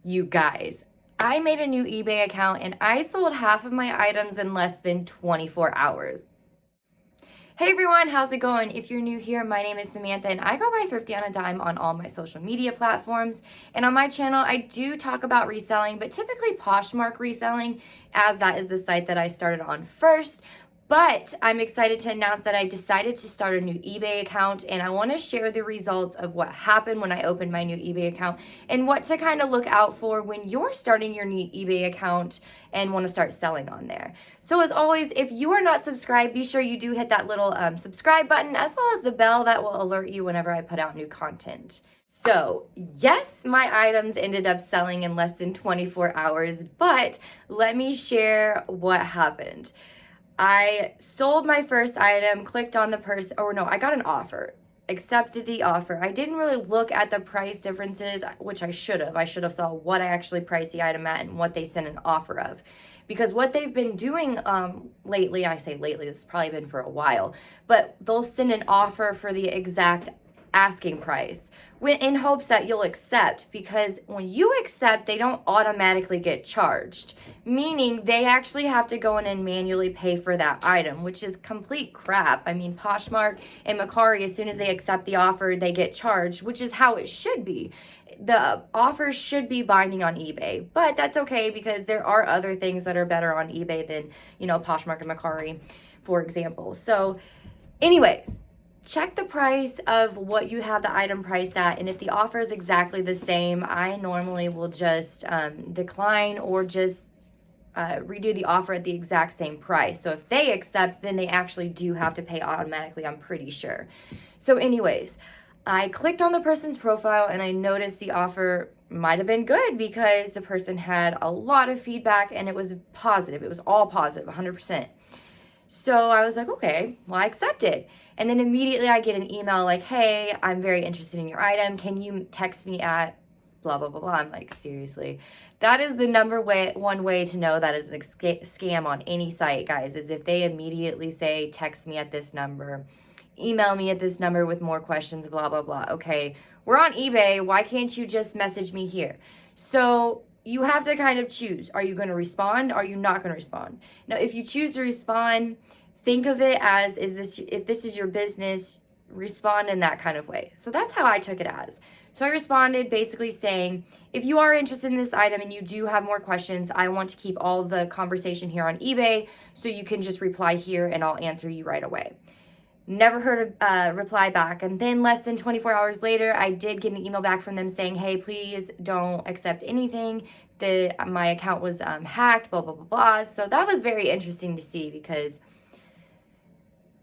You guys, I made a new eBay account and I sold half of my items in less than 24 hours. Hey everyone, how's it going? If you're new here, my name is Samantha and I go by Thrifty on a Dime on all my social media platforms. And on my channel, I do talk about reselling, but typically Poshmark reselling, as that is the site that I started on first. But I'm excited to announce that I decided to start a new eBay account, and I want to share the results of what happened when I opened my new eBay account and what to kind of look out for when you're starting your new eBay account and want to start selling on there. So as always, if you are not subscribed, be sure you do hit that little subscribe button as well as the bell that will alert you whenever I put out new content. So yes, my items ended up selling in less than 24 hours, but let me share what happened. I sold my first item, clicked on the person, or no, I got an offer, accepted the offer. I didn't really look at the price differences, which I should have. I should have saw what I actually priced the item at and what they sent an offer of. Because what they've been doing lately, I say lately, this has probably been for a while, but they'll send an offer for the exact asking price in hopes that you'll accept, because when you accept, they don't automatically get charged, meaning they actually have to go in and manually pay for that item, which is complete crap. I mean, Poshmark and Mercari, as soon as they accept the offer, they get charged, which is how it should be. The offers should be binding on eBay, but that's okay because there are other things that are better on eBay than, Poshmark and Mercari, for example. So anyways, check the price of what you have the item priced at, and if the offer is exactly the same, I normally will just decline or just redo the offer at the exact same price. So if they accept, then they actually do have to pay automatically, I'm pretty sure. So anyways, I clicked on the person's profile and I noticed the offer might have been good because the person had a lot of feedback and it was positive. It was all positive, 100%. So I was like, okay, well, I accept it. And then immediately I get an email like, hey, I'm very interested in your item. Can you text me at blah, blah, blah, blah. I'm like, seriously? That is the one way to know that is a scam on any site, guys, is if they immediately say, text me at this number, email me at this number with more questions, blah, blah, blah. Okay, we're on eBay. Why can't you just message me here? So you have to kind of choose. Are you going to respond? Are you not going to respond? Now, if you choose to respond, think of it as, if this is your business, respond in that kind of way. So that's how I took it as. So I responded basically saying, if you are interested in this item and you do have more questions, I want to keep all of the conversation here on eBay, so you can just reply here and I'll answer you right away. Never heard a reply back. And then less than 24 hours later, I did get an email back from them saying, hey, please don't accept anything. My account was hacked, blah, blah, blah, blah. So that was very interesting to see, because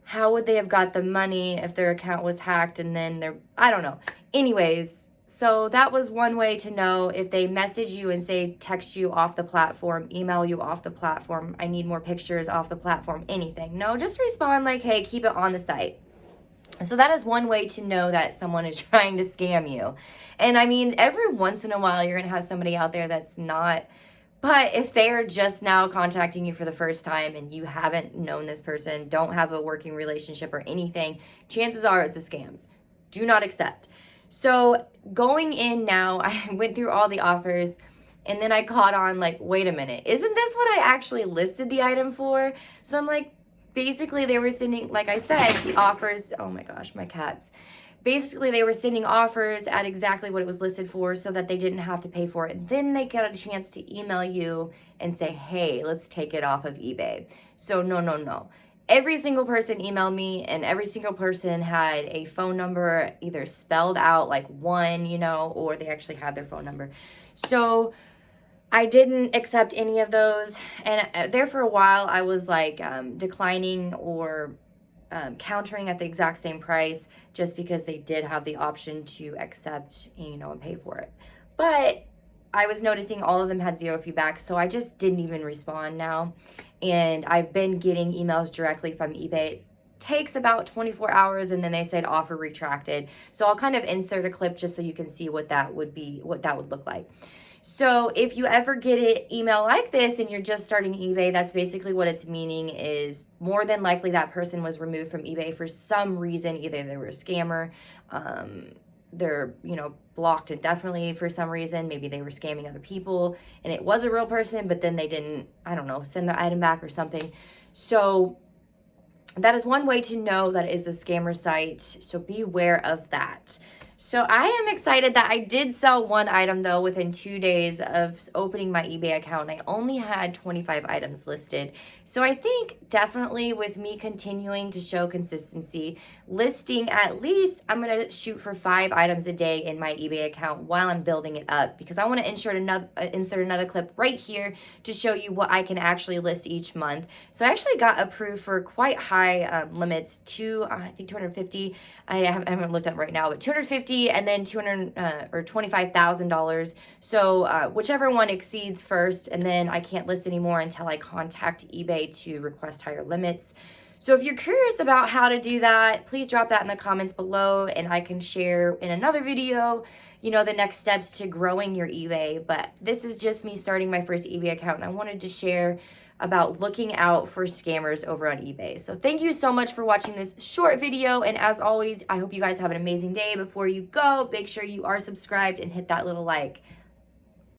how would they have got the money if their account was hacked and then I don't know. Anyways, so that was one way to know if they message you and say, text you off the platform, email you off the platform, I need more pictures off the platform, anything. No, just respond like, hey, keep it on the site. So that is one way to know that someone is trying to scam you. And I mean, every once in a while, you're going to have somebody out there that's not. But if they are just now contacting you for the first time and you haven't known this person, don't have a working relationship or anything, chances are it's a scam. Do not accept. So going in now, I went through all the offers and then I caught on like, wait a minute, isn't this what I actually listed the item for? So I'm like, basically they were sending, like I said, the offers, oh my gosh, my cats. Basically, they were sending offers at exactly what it was listed for so that they didn't have to pay for it. Then they got a chance to email you and say, hey, let's take it off of eBay. So no. Every single person emailed me, and every single person had a phone number either spelled out like one, or they actually had their phone number. So I didn't accept any of those. And there for a while, I was like declining or countering at the exact same price, just because they did have the option to accept, and pay for it. But I was noticing all of them had zero feedback, so I just didn't even respond now. And I've been getting emails directly from eBay. It takes about 24 hours, and then they said offer retracted. So I'll kind of insert a clip just so you can see what that would look like. So if you ever get an email like this and you're just starting eBay, that's basically what it's meaning, is more than likely that person was removed from eBay for some reason. Either they were a scammer, they're, you know, blocked indefinitely for some reason. Maybe they were scamming other people and it was a real person, but then they didn't, I don't know, send their item back or something. So that is one way to know that it is a scammer site. So be aware of that. So I am excited that I did sell one item though within 2 days of opening my eBay account. I only had 25 items listed. So I think definitely with me continuing to show consistency, listing at least, I'm going to shoot for 5 items a day in my eBay account while I'm building it up, because I want to insert another clip right here to show you what I can actually list each month. So I actually got approved for quite high limits to, I think 250. I haven't looked up right now, but 250 and then $200 or $25,000. So whichever one exceeds first, and then I can't list anymore until I contact eBay to request higher limits. So if you're curious about how to do that, please drop that in the comments below and I can share in another video, you know, the next steps to growing your eBay. But this is just me starting my first eBay account, and I wanted to share about looking out for scammers over on eBay. So thank you so much for watching this short video, and as always, I hope you guys have an amazing day. Before you go, make sure you are subscribed and hit that little like.